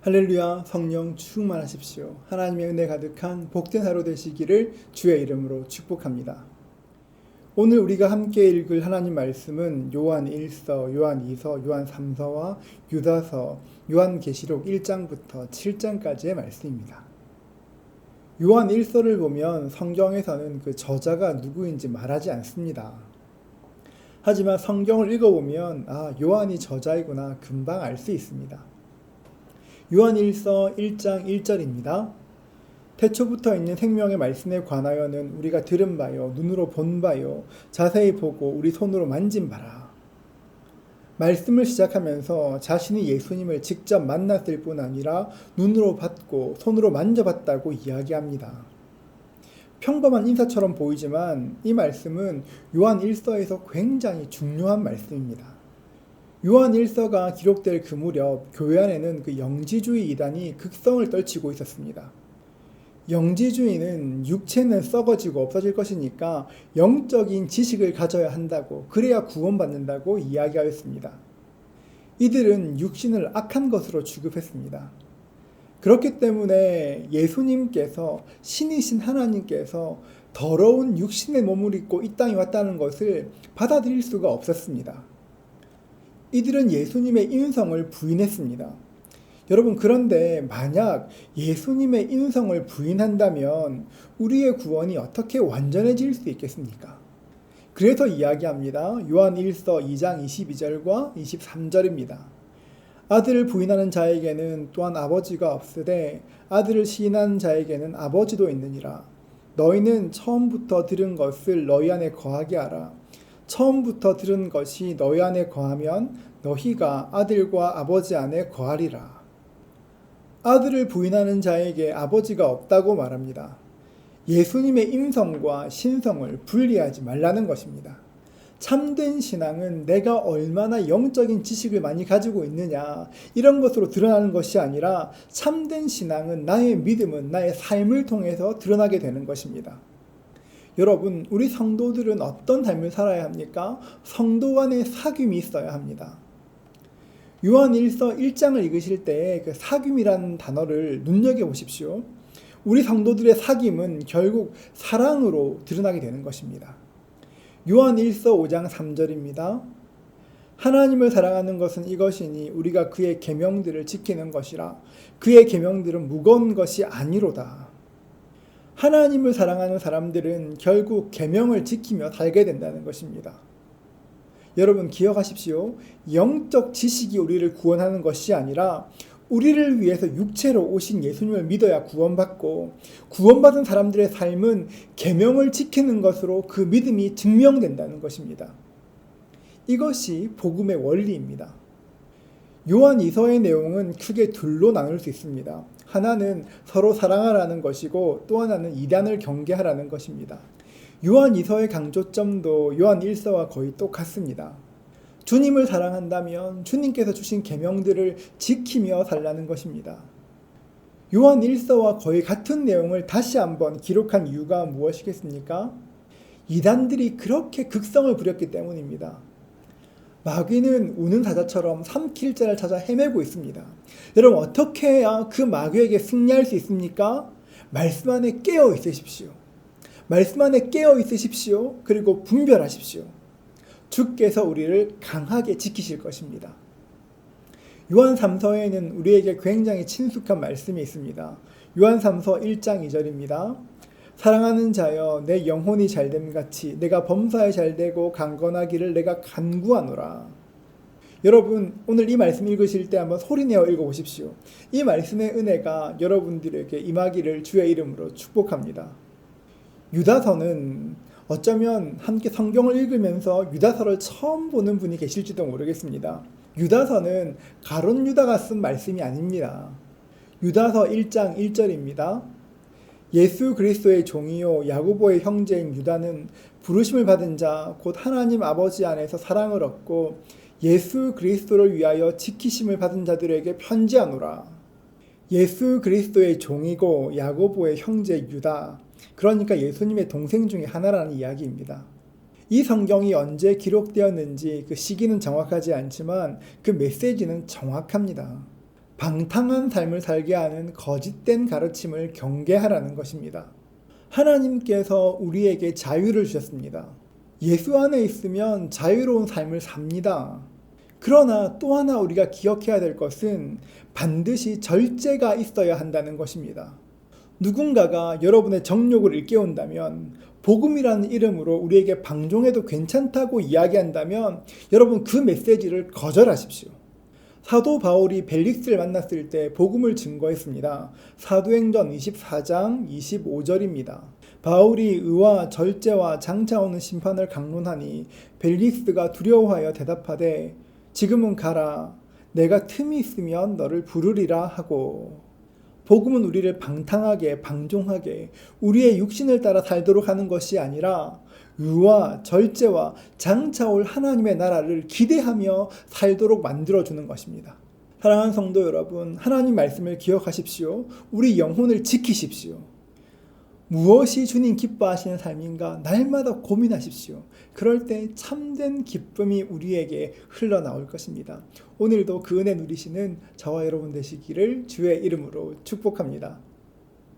할렐루야, 성령 충만하십시오. 하나님의 은혜 가득한 복된 하루 되시기를 주의 이름으로 축복합니다. 오늘 우리가 함께 읽을 하나님 말씀은 요한 1서, 요한 2서, 요한 3서와 유다서, 요한계시록 1장부터 7장까지의 말씀입니다. 요한 1서를 보면 성경에서는 그 저자가 누구인지 말하지 않습니다. 하지만 성경을 읽어보면 요한이 저자이구나 금방 알 수 있습니다. 요한 1서 1장 1절입니다. 태초부터 있는 생명의 말씀에 관하여는 우리가 들은 바요, 눈으로 본 바요, 자세히 보고 우리 손으로 만진 바라. 말씀을 시작하면서 자신이 예수님을 직접 만났을 뿐 아니라 눈으로 봤고 손으로 만져봤다고 이야기합니다. 평범한 인사처럼 보이지만 이 말씀은 요한 1서에서 굉장히 중요한 말씀입니다. 요한 1서가 기록될 그 무렵 교회 안에는 그 영지주의 이단이 극성을 떨치고 있었습니다. 영지주의는 육체는 썩어지고 없어질 것이니까 영적인 지식을 가져야 한다고, 그래야 구원받는다고 이야기하였습니다. 이들은 육신을 악한 것으로 취급했습니다. 그렇기 때문에 예수님께서, 신이신 하나님께서 더러운 육신의 몸을 입고 이 땅에 왔다는 것을 받아들일 수가 없었습니다. 이들은 예수님의 인성을 부인했습니다. 여러분, 그런데 만약 예수님의 인성을 부인한다면 우리의 구원이 어떻게 완전해질 수 있겠습니까? 그래서 이야기합니다. 요한 1서 2장 22절과 23절입니다. 아들을 부인하는 자에게는 또한 아버지가 없으되 아들을 시인하는 자에게는 아버지도 있느니라. 너희는 처음부터 들은 것을 너희 안에 거하게 하라. 처음부터 들은 것이 너희 안에 거하면 너희가 아들과 아버지 안에 거하리라. 아들을 부인하는 자에게 아버지가 없다고 말합니다. 예수님의 인성과 신성을 분리하지 말라는 것입니다. 참된 신앙은 내가 얼마나 영적인 지식을 많이 가지고 있느냐, 이런 것으로 드러나는 것이 아니라 참된 신앙은, 나의 믿음은 나의 삶을 통해서 드러나게 되는 것입니다. 여러분, 우리 성도들은 어떤 삶을 살아야 합니까? 성도 간의 사귐이 있어야 합니다. 요한 1서 1장을 읽으실 때 그 사귐이라는 단어를 눈여겨보십시오. 우리 성도들의 사귐은 결국 사랑으로 드러나게 되는 것입니다. 요한 1서 5장 3절입니다. 하나님을 사랑하는 것은 이것이니 우리가 그의 계명들을 지키는 것이라. 그의 계명들은 무거운 것이 아니로다. 하나님을 사랑하는 사람들은 결국 계명을 지키며 살게 된다는 것입니다. 여러분, 기억하십시오. 영적 지식이 우리를 구원하는 것이 아니라 우리를 위해서 육체로 오신 예수님을 믿어야 구원받고, 구원받은 사람들의 삶은 계명을 지키는 것으로 그 믿음이 증명된다는 것입니다. 이것이 복음의 원리입니다. 요한 2서의 내용은 크게 둘로 나눌 수 있습니다. 하나는 서로 사랑하라는 것이고 또 하나는 이단을 경계하라는 것입니다. 요한 2서의 강조점도 요한 1서와 거의 똑같습니다. 주님을 사랑한다면 주님께서 주신 계명들을 지키며 살라는 것입니다. 요한 1서와 거의 같은 내용을 다시 한번 기록한 이유가 무엇이겠습니까? 이단들이 그렇게 극성을 부렸기 때문입니다. 마귀는 우는 사자처럼 삼킬 자를 찾아 헤매고 있습니다. 여러분, 어떻게 해야 그 마귀에게 승리할 수 있습니까? 말씀 안에 깨어 있으십시오. 말씀 안에 깨어 있으십시오. 그리고 분별하십시오. 주께서 우리를 강하게 지키실 것입니다. 요한 3서에는 우리에게 굉장히 친숙한 말씀이 있습니다. 요한 3서 1장 2절입니다. 사랑하는 자여, 내 영혼이 잘됨 같이 내가 범사에 잘되고 강건하기를 내가 간구하노라. 여러분, 오늘 이 말씀 읽으실 때 한번 소리내어 읽어보십시오. 이 말씀의 은혜가 여러분들에게 임하기를 주의 이름으로 축복합니다. 유다서는 어쩌면 함께 성경을 읽으면서 유다서를 처음 보는 분이 계실지도 모르겠습니다. 유다서는 가룟 유다가 쓴 말씀이 아닙니다. 유다서 1장 1절입니다. 예수 그리스도의 종이요 야고보의 형제인 유다는 부르심을 받은 자 곧 하나님 아버지 안에서 사랑을 얻고 예수 그리스도를 위하여 지키심을 받은 자들에게 편지하노라. 예수 그리스도의 종이고 야고보의 형제 유다, 그러니까 예수님의 동생 중에 하나라는 이야기입니다. 이 성경이 언제 기록되었는지 그 시기는 정확하지 않지만 그 메시지는 정확합니다. 방탕한 삶을 살게 하는 거짓된 가르침을 경계하라는 것입니다. 하나님께서 우리에게 자유를 주셨습니다. 예수 안에 있으면 자유로운 삶을 삽니다. 그러나 또 하나 우리가 기억해야 될 것은 반드시 절제가 있어야 한다는 것입니다. 누군가가 여러분의 정욕을 일깨운다면, 복음이라는 이름으로 우리에게 방종해도 괜찮다고 이야기한다면 여러분 그 메시지를 거절하십시오. 사도 바울이 벨릭스를 만났을 때 복음을 증거했습니다. 사도행전 24장 25절입니다. 바울이 의와 절제와 장차 오는 심판을 강론하니 벨릭스가 두려워하여 대답하되 지금은 가라. 내가 틈이 있으면 너를 부르리라 하고. 복음은 우리를 방탕하게, 방종하게, 우리의 육신을 따라 살도록 하는 것이 아니라 의와 절제와 장차 올 하나님의 나라를 기대하며 살도록 만들어주는 것입니다. 사랑하는 성도 여러분, 하나님 말씀을 기억하십시오. 우리 영혼을 지키십시오. 무엇이 주님 기뻐하시는 삶인가 날마다 고민하십시오. 그럴 때 참된 기쁨이 우리에게 흘러나올 것입니다. 오늘도 그 은혜 누리시는 저와 여러분 되시기를 주의 이름으로 축복합니다.